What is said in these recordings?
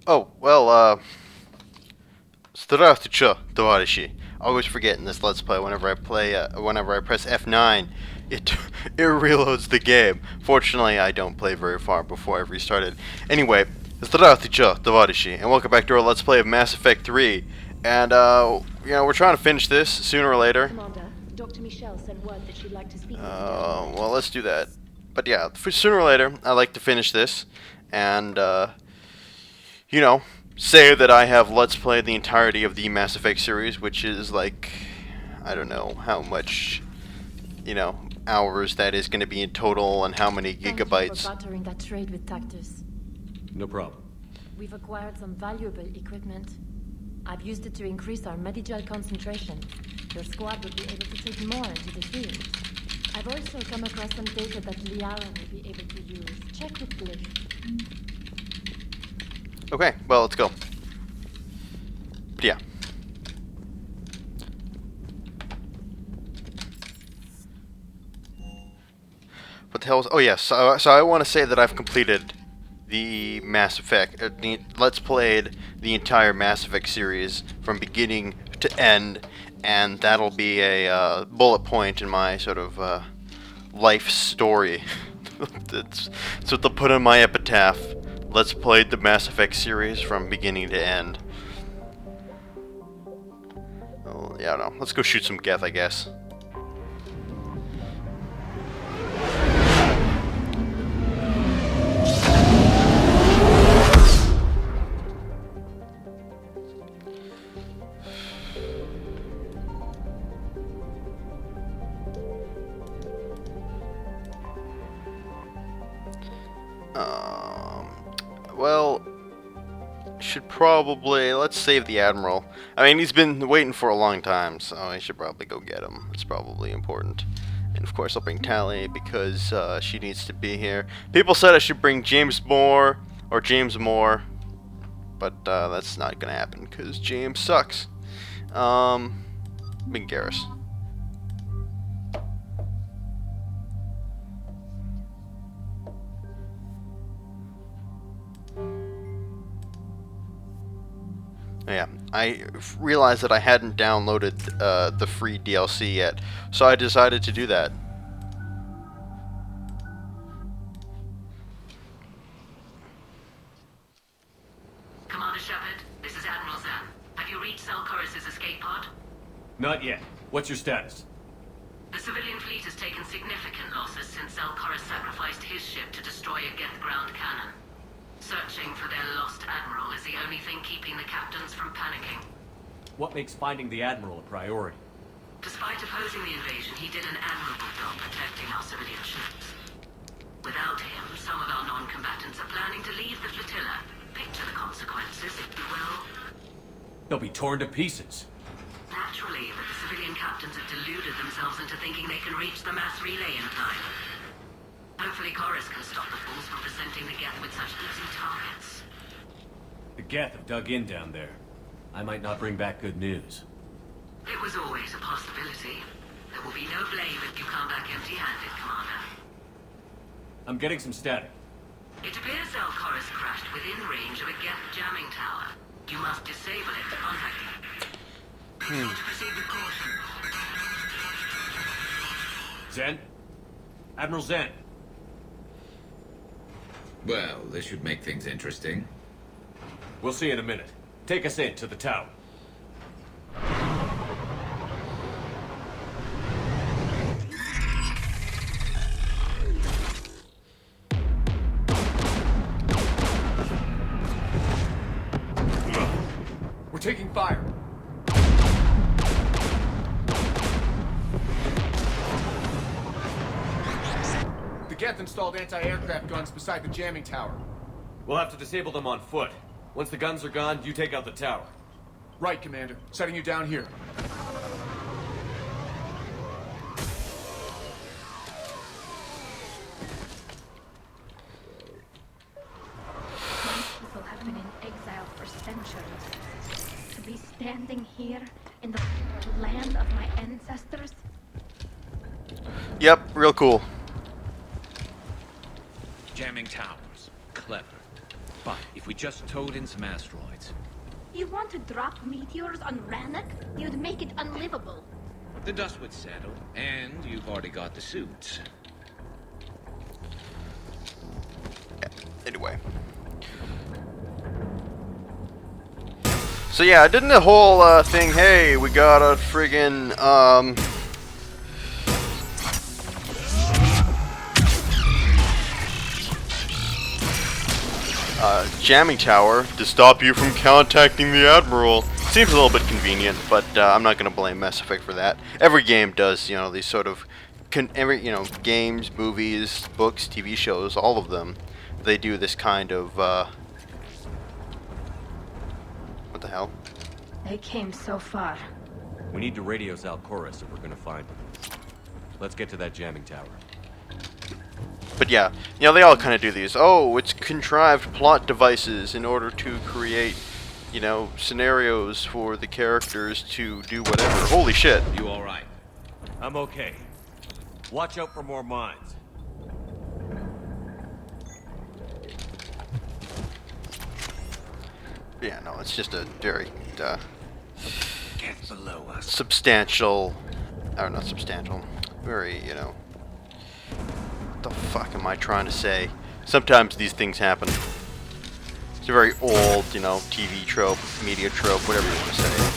Oh, well, Здравствуйте, товарищи. I always forget in this Let's Play whenever I press F9, it it reloads the game. Fortunately, I don't play very far before I've restarted. Anyway, Здравствуйте, товарищи, and welcome back to our Let's Play of Mass Effect 3. And, we're trying to finish this sooner or later. Commander, Dr. Michelle sent word that she'd like to speak with you. Well, let's do that. But yeah, sooner or later, I'd like to finish this, and, say that I have Let's Played the entirety of the Mass Effect series, which is like, I don't know how much, hours that is going to be in total and how many gigabytes. Thank you for bartering that trade with Tactus. No problem. We've acquired some valuable equipment. I've used it to increase our Medigel concentration. Your squad will be able to take more into the field. I've also come across some data that Liara will be able to use. Check with Blake. Okay, well, let's go. But yeah. What the hell is... Oh, yes. So I want to say that I've completed the Mass Effect... Let's Played the entire Mass Effect series from beginning to end, and that'll be a bullet point in my sort of life story. That's what they'll put in my epitaph. Let's Play the Mass Effect series from beginning to end. Oh, yeah, I don't know. Let's go shoot some Geth, I guess. Well, should probably... Let's save the Admiral. I mean, he's been waiting for a long time, so I should probably go get him. It's probably important. And of course, I'll bring Tally because she needs to be here. People said I should bring James Moore, but that's not gonna happen because James sucks. Bring Garrus. Yeah, I realized that I hadn't downloaded the free DLC yet, so I decided to do that. Commander Shepard, this is Admiral Zan. Have you reached Zelkorus' escape pod? Not yet. What's your status? The civilian fleet has taken significant losses since Zelkorus sacrificed his ship to destroy a Geth ground cannon. Searching for their lost admiral is the only thing keeping the captains from panicking. What makes finding the Admiral a priority? Despite opposing the invasion, he did an admirable job protecting our civilian ships. Without him, some of our non-combatants are planning to leave the flotilla. Picture the consequences, if you will. They'll be torn to pieces. Naturally, but the civilian captains have deluded themselves into thinking they can reach the mass relay in time. Hopefully Chorus can stop the fools from presenting the Geth with such easy targets. The Geth have dug in down there. I might not bring back good news. It was always a possibility. There will be no blame if you come back empty-handed, Commander. I'm getting some static. It appears Zelkorus crashed within range of a Geth jamming tower. You must disable it to contact him. Proceed with caution. Zen? Admiral Zen? Well, this should make things interesting. We'll see in a minute. Take us in to the tower. We're taking fire. The Geth installed anti-aircraft guns beside the jamming tower. We'll have to disable them on foot. Once the guns are gone, you take out the tower. Right, Commander. Setting you down here. These people have been in exile for centuries. To be standing here in the land of my ancestors? Yep, real cool. Jamming towers. Clever. But if we just towed in some asteroids, You want to drop meteors on Rannoch? You'd make it unlivable. the dust would settle, and you've already got the suits. Anyway. So yeah, I did the whole thing, hey, we got a friggin', jamming tower to stop you from contacting the Admiral. Seems a little bit convenient, but I'm not going to blame Mass Effect for that. Every game does, you know, these sort of, games, movies, books, TV shows, all of them, they do this kind of, what the hell? They came so far. We need to radio Zalcoris if we're gonna find him. Let's get to that jamming tower. But yeah, you know, they all kind of do these. Oh, it's contrived plot devices in order to create, you know, scenarios for the characters to do whatever. Holy shit. You all right? I'm okay. Watch out for more mines. Yeah, no, it's just a very, Get below us. substantial, or not substantial, very, you know, what the fuck am I trying to say? Sometimes these things happen. It's a very old, you know, TV trope, media trope, whatever you want to say.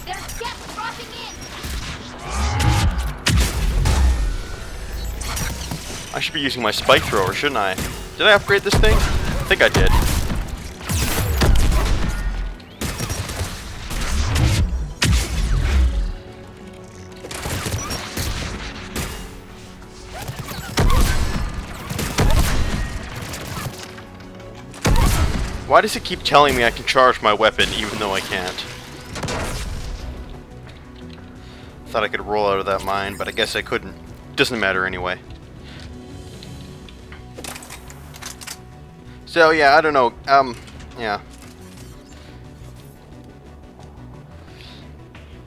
There's gas crossing in! I should be using my spike thrower, shouldn't I? Did I upgrade this thing? I think I did. Why does it keep telling me I can charge my weapon even though I can't? Thought I could roll out of that mine, but I guess I couldn't. Doesn't matter anyway. So yeah, I don't know. Yeah.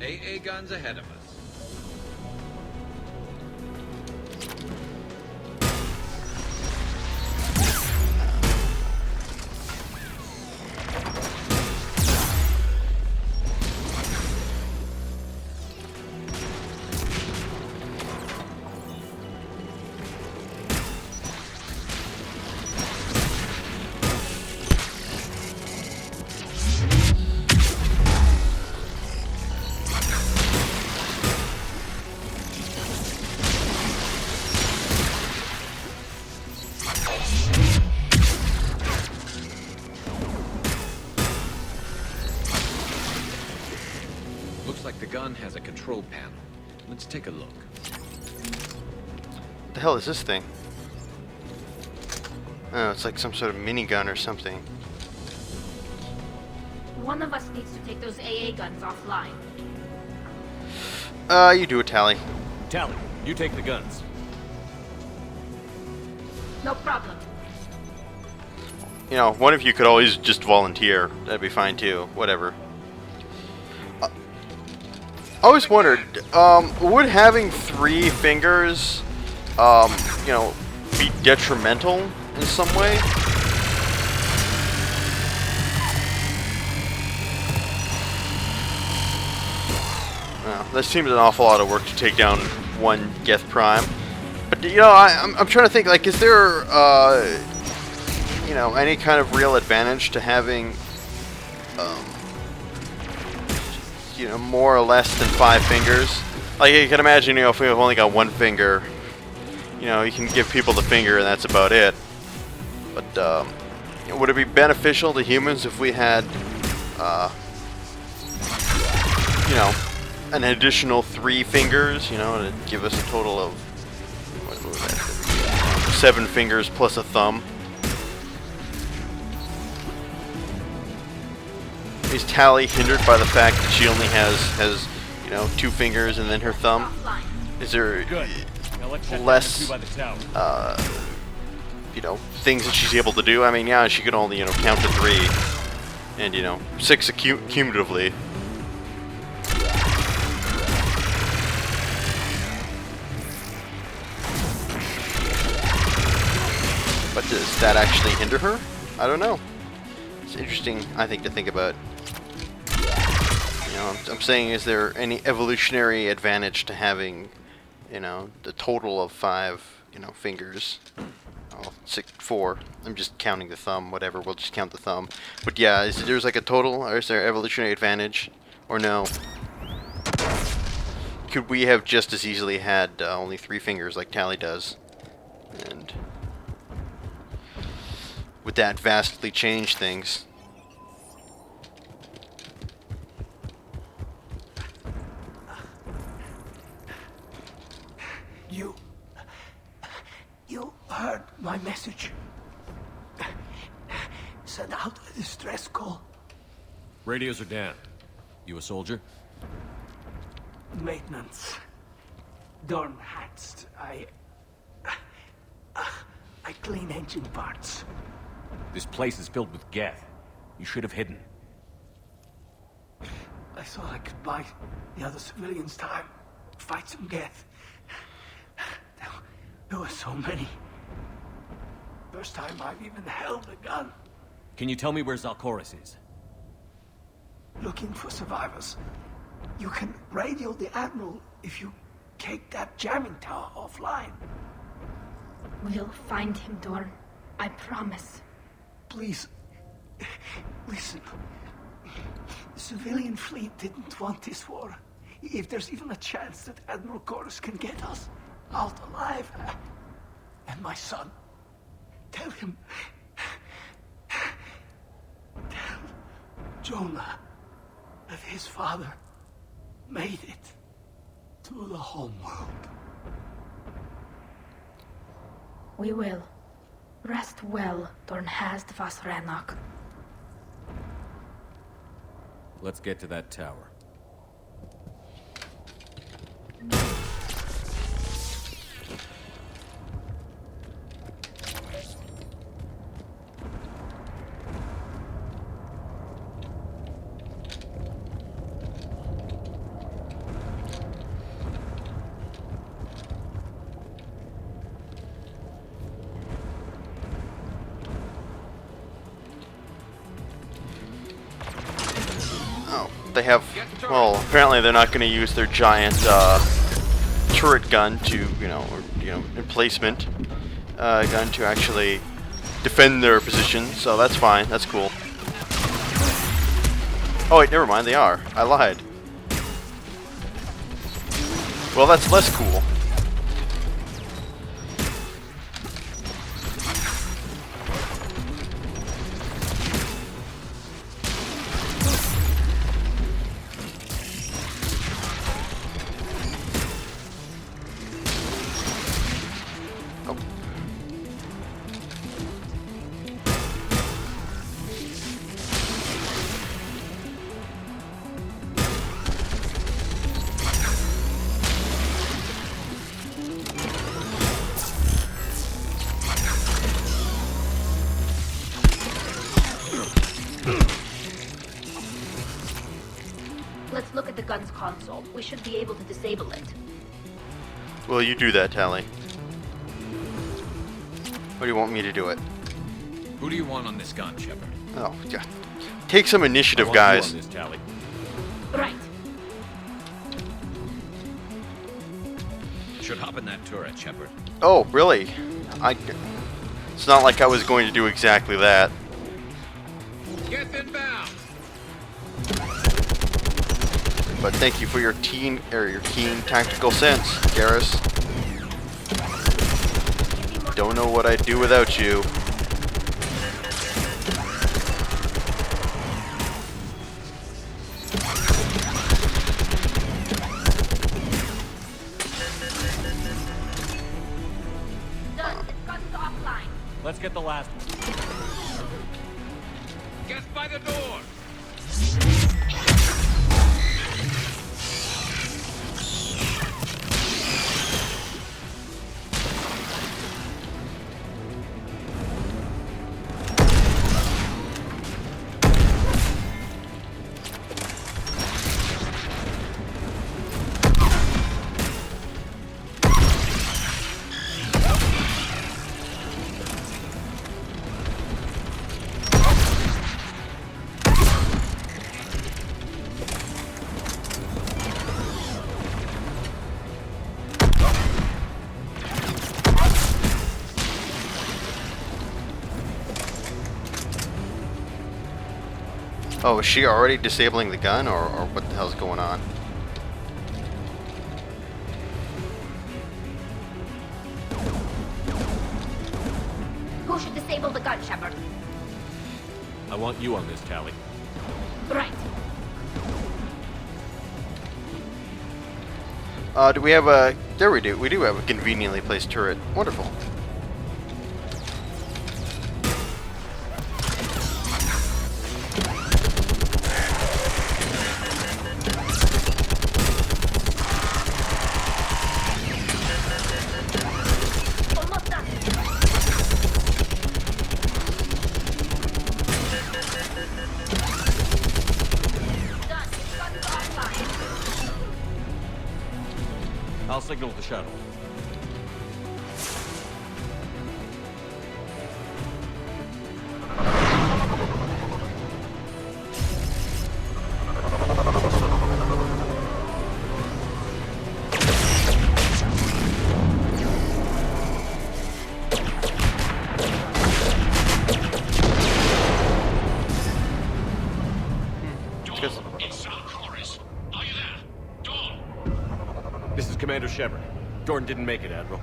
AA guns ahead of us. Like the gun has a control panel. Let's take a look. What the hell is this thing? Oh, it's like some sort of minigun or something. One of us needs to take those AA guns offline. You do it, Tally. Tally, you take the guns. No problem. You know, one of you could always just volunteer. That'd be fine too. Whatever. I always wondered, would having 3 fingers, you know, be detrimental in some way? Well, that seems an awful lot of work to take down one Geth Prime. But, you know, I'm trying to think, like, is there, you know, any kind of real advantage to having, you know, more or less than 5 fingers? Like, you can imagine, you know, if we've only got 1 finger, you know, you can give people the finger and that's about it. But, would it be beneficial to humans if we had, you know, an additional 3 fingers, you know, to give us a total of, what was that, 7 fingers plus a thumb? Is Tally hindered by the fact that she only has you know, 2 fingers and then her thumb? Is there Good. Now let's shut down less, the 2 by the tower. you know, things that she's able to do? I mean, yeah, she could only, you know, count to 3. And, you know, 6 cumulatively. But does that actually hinder her? I don't know. It's interesting, I think, to think about. You know, I'm saying, is there any evolutionary advantage to having, you know, the total of 5, you know, fingers? Oh, 4. I'm just counting the thumb, whatever, we'll just count the thumb. But yeah, there's like a total, or is there evolutionary advantage? Or no? Could we have just as easily had only 3 fingers like Tally does? And would that vastly change things? You heard my message. Send out a distress call. Radios are down. You a soldier? Maintenance. Dorn hats. I clean engine parts. This place is filled with Geth. You should have hidden. I thought I could buy the other civilians time. Fight some Geth. There were so many. First time I've even held a gun. Can you tell me where Zalcoris is? Looking for survivors. You can radio the Admiral if you take that jamming tower offline. We'll find him, Dorn. I promise. Please, listen. The civilian fleet didn't want this war. If there's even a chance that Admiral Chorus can get us out alive, and my son, tell him, tell Jonah that his father made it to the homeworld. We will. Rest well, Dornhast Vasranok. Let's get to that tower. They have, well, apparently they're not going to use their giant turret gun to, emplacement gun to actually defend their position, so that's fine, that's cool. Oh wait, never mind, they are. I lied. Well, that's less cool. Let's look at the gun's console. We should be able to disable it. Well, you do that, Tally. Or do you want me to do it? Who do you want on this gun, Shepard? Oh, yeah. Take some initiative, I want you guys. on this, Tally. Right. Should hop in that turret, Shepard. Oh, really? It's not like I was going to do exactly that. Get inbound! But thank you for your keen tactical sense, Garrus. Don't know what I'd do without you. Done. It's gotten offline. Let's get the last one. Get by the door! Oh, is she already disabling the gun, or what the hell's going on? Who should disable the gun, Shepard? I want you on this, Tally. Right. Do we have a... There we do. We do have a conveniently placed turret. Wonderful. Almost done. Done. Guns offline. I'll signal the shuttle. This is Commander Shepard. Jordan didn't make it, Admiral.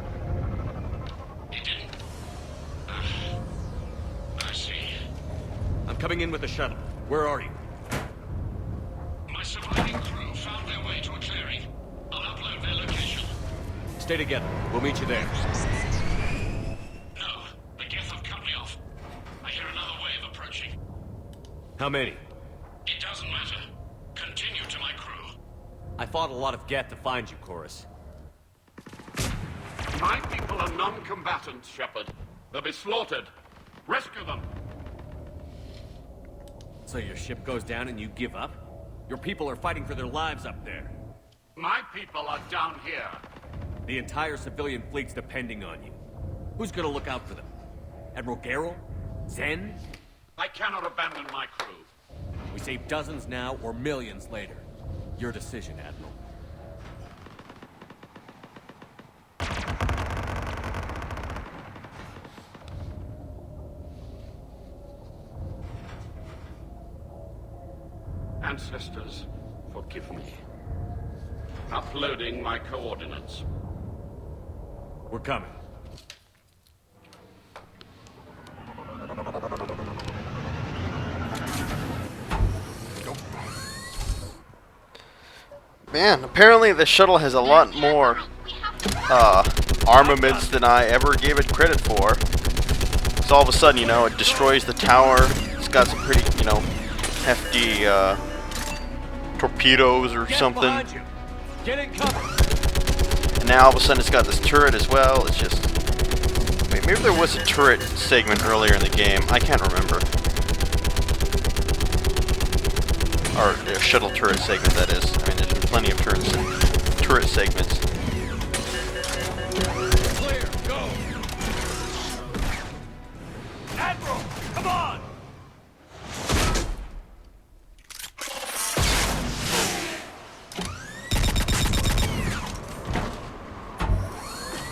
He didn't? I see. I'm coming in with the shuttle. Where are you? My surviving crew found their way to a clearing. I'll upload their location. Stay together. We'll meet you there. No, the Geth have cut me off. I hear another wave approaching. How many? It doesn't matter. Continue to my crew. I fought a lot of Geth to find you, Chorus. My people are non-combatants, Shepard. They'll be slaughtered. Rescue them. So your ship goes down and you give up? Your people are fighting for their lives up there. My people are down here. The entire civilian fleet's depending on you. Who's gonna look out for them? Admiral Garrel? Zen? I cannot abandon my crew. We save dozens now or millions later. Your decision, Admiral. Ancestors, forgive me. Uploading my coordinates. We're coming. Man, apparently the shuttle has a lot more armaments than I ever gave it credit for. So all of a sudden, you know, it destroys the tower. It's got some pretty, you know, hefty torpedoes or something. Behind you. Get in cover. And now all of a sudden it's got this turret as well. It's just... Maybe there was a turret segment earlier in the game. I can't remember. Or a shuttle turret segment, that is. I mean, there's been plenty of turret segments. Clear, go! Admiral, come on!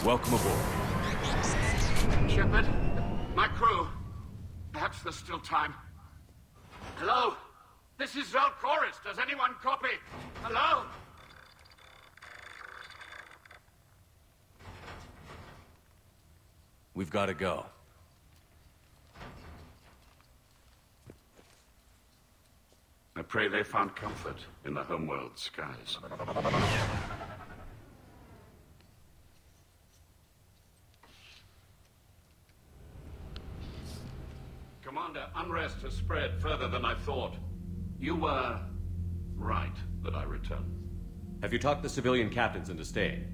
Welcome aboard. Shepard, my crew. Perhaps there's still time. Hello? This is Chorus. Does anyone copy? Hello? We've got to go. I pray they found comfort in the homeworld skies. Commander, unrest has spread further than I thought. You were right that I returned. Have you talked the civilian captains into staying?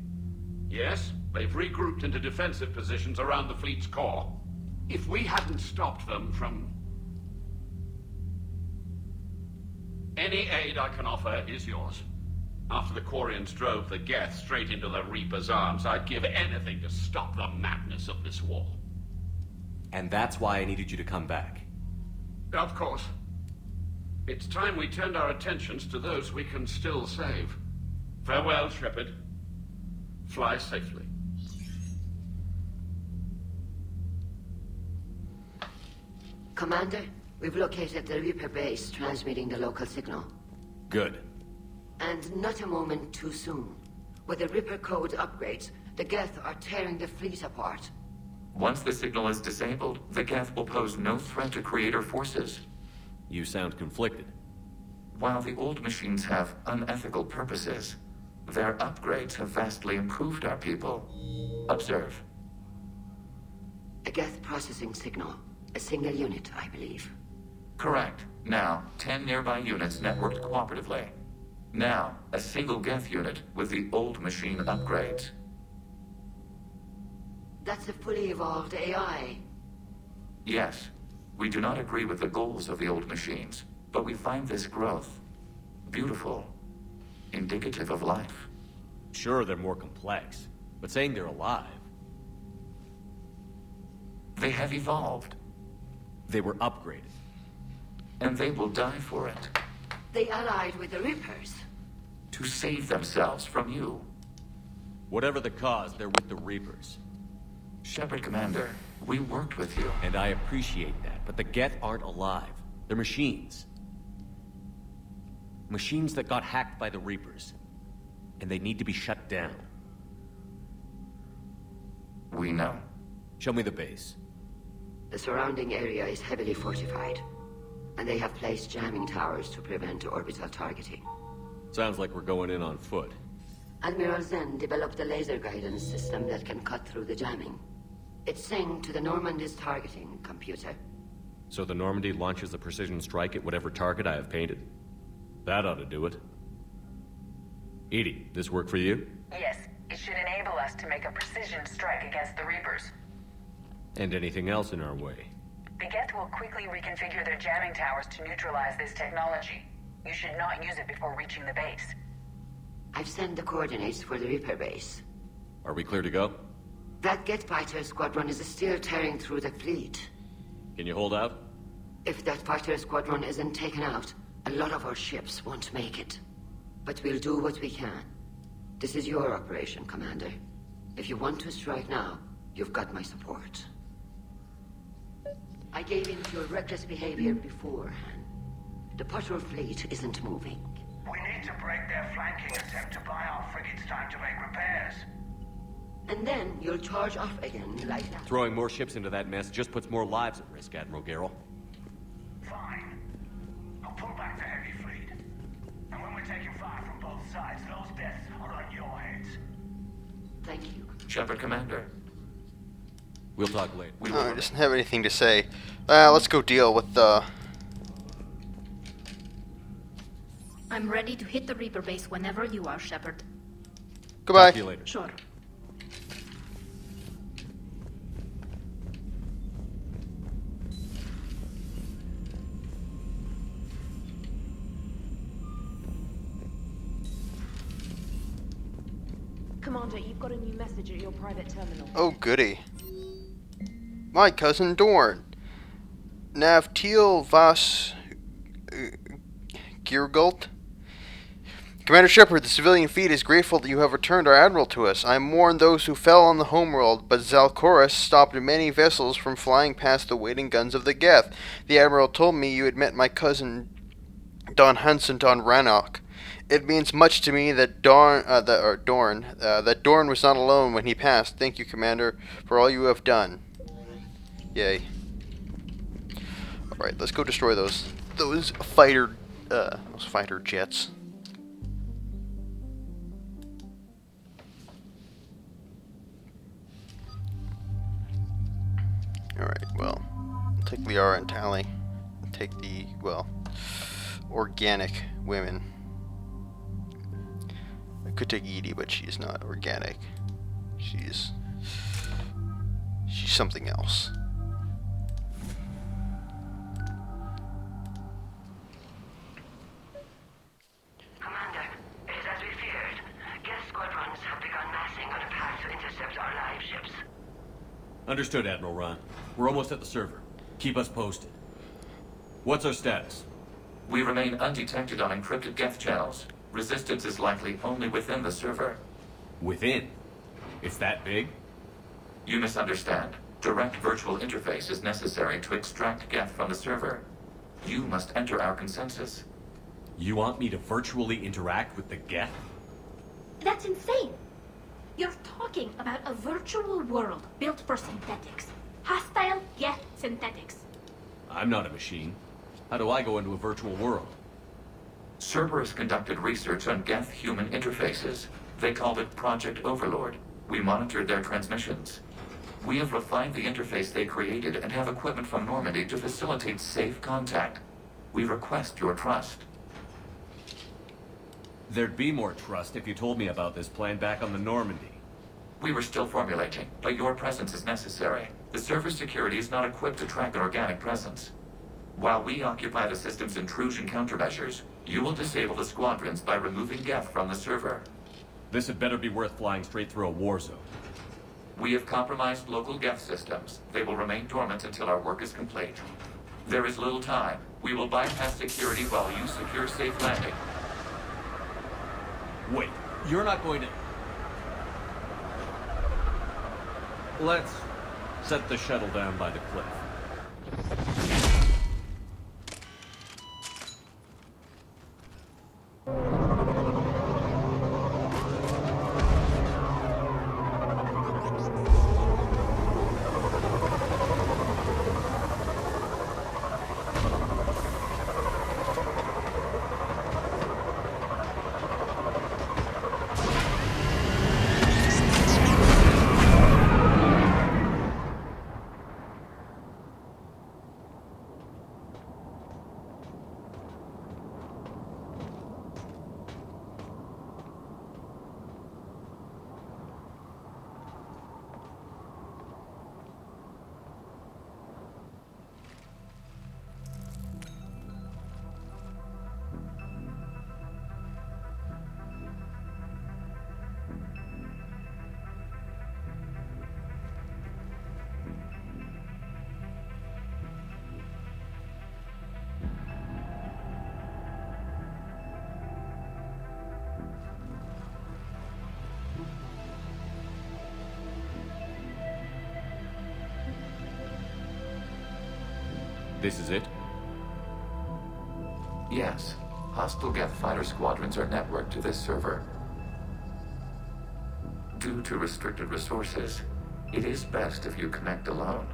Yes, they've regrouped into defensive positions around the fleet's core. If we hadn't stopped them from... Any aid I can offer is yours. After the Quarians drove the Geth straight into the Reaper's arms, I'd give anything to stop the madness of this war. And that's why I needed you to come back. Of course. It's time we turned our attentions to those we can still save. Farewell, Shepard. Fly safely. Commander, We've located the Reaper base transmitting the local signal. Good. And not a moment too soon. With the Reaper code upgrades, the Geth are tearing the fleet apart. Once the signal is disabled, the Geth will pose no threat to Creator forces. You sound conflicted. While the old machines have unethical purposes, their upgrades have vastly improved our people. Observe. A Geth processing signal. A single unit, I believe. Correct. Now, 10 nearby units networked cooperatively. Now, a single Geth unit with the old machine upgrades. That's a fully evolved AI. Yes, we do not agree with the goals of the old machines, but we find this growth beautiful, indicative of life. Sure, they're more complex, but saying they're alive... They have evolved. They were upgraded. And they will die for it. They allied with the Reapers. To save themselves from you. Whatever the cause, they're with the Reapers. Shepard Commander, we worked with you. And I appreciate that, but the Geth aren't alive. They're machines. Machines that got hacked by the Reapers. And they need to be shut down. We know. Show me the base. The surrounding area is heavily fortified. And they have placed jamming towers to prevent orbital targeting. Sounds like we're going in on foot. Admiral Zen developed a laser guidance system that can cut through the jamming. It's synced to the Normandy's targeting computer. So the Normandy launches a precision strike at whatever target I have painted. That ought to do it. Edie, this work for you? Yes, it should enable us to make a precision strike against the Reapers. And anything else in our way. The Geth will quickly reconfigure their jamming towers to neutralize this technology. You should not use it before reaching the base. I've sent the coordinates for the Reaper base. Are we clear to go? That Geth fighter squadron is still tearing through the fleet. Can you hold out? If that fighter squadron isn't taken out, a lot of our ships won't make it. But we'll do what we can. This is your operation, Commander. If you want to strike now, you've got my support. I gave in to your reckless behavior beforehand. The patrol fleet isn't moving. We need to break their flanking attempt to buy our frigates time to make repairs. And then you'll charge off again like that. Throwing more ships into that mess just puts more lives at risk, Admiral Garrel. Fine. I'll pull back the heavy fleet. And when we're taking fire from both sides, those deaths are on your heads. Thank you. Shepard Commander. We'll talk later. No, I doesn't have anything to say. Let's go deal with the... I'm ready to hit the Reaper base whenever you are, Shepard. Goodbye. Talk to you later. Sure. Commander, you've got a new message at your private terminal. Oh, goody. My cousin Dorn. Navtil Vas... Girgult? Commander Shepard, the civilian fleet is grateful that you have returned our admiral to us. I mourn those who fell on the homeworld, but Zalkorus stopped many vessels from flying past the waiting guns of the Geth. The admiral told me you had met my cousin Don Hansen on Rannoch. It means much to me that Dorn was not alone when he passed. Thank you, Commander, for all you have done. Yay. Alright, let's go destroy those fighter jets. Alright, well, take Liara and Tally. Take the, well, organic women. I could take Edie, but she's not organic. She's something else. Commander, it is as we feared. Geth squadrons have begun massing on a path to intercept our live ships. Understood, Admiral Ron. We're almost at the server. Keep us posted. What's our status? We remain undetected on encrypted Geth channels. Resistance is likely only within the server. Within? It's that big? You misunderstand. Direct virtual interface is necessary to extract Geth from the server. You must enter our consensus. You want me to virtually interact with the Geth? That's insane! You're talking about a virtual world built for synthetics. Hostile, yet synthetics. I'm not a machine. How do I go into a virtual world? Cerberus conducted research on Geth-human interfaces. They called it Project Overlord. We monitored their transmissions. We have refined the interface they created and have equipment from Normandy to facilitate safe contact. We request your trust. There'd be more trust if you told me about this plan back on the Normandy. We were still formulating, but your presence is necessary. The server security is not equipped to track an organic presence. While we occupy the system's intrusion countermeasures, you will disable the squadrons by removing Geth from the server. This had better be worth flying straight through a war zone. We have compromised local Geth systems. They will remain dormant until our work is complete. There is little time. We will bypass security while you secure safe landing. Wait, you're not going to... Let's set the shuttle down by the cliff. This is it? Yes. Hostile Geth fighter squadrons are networked to this server. Due to restricted resources, it is best if you connect alone.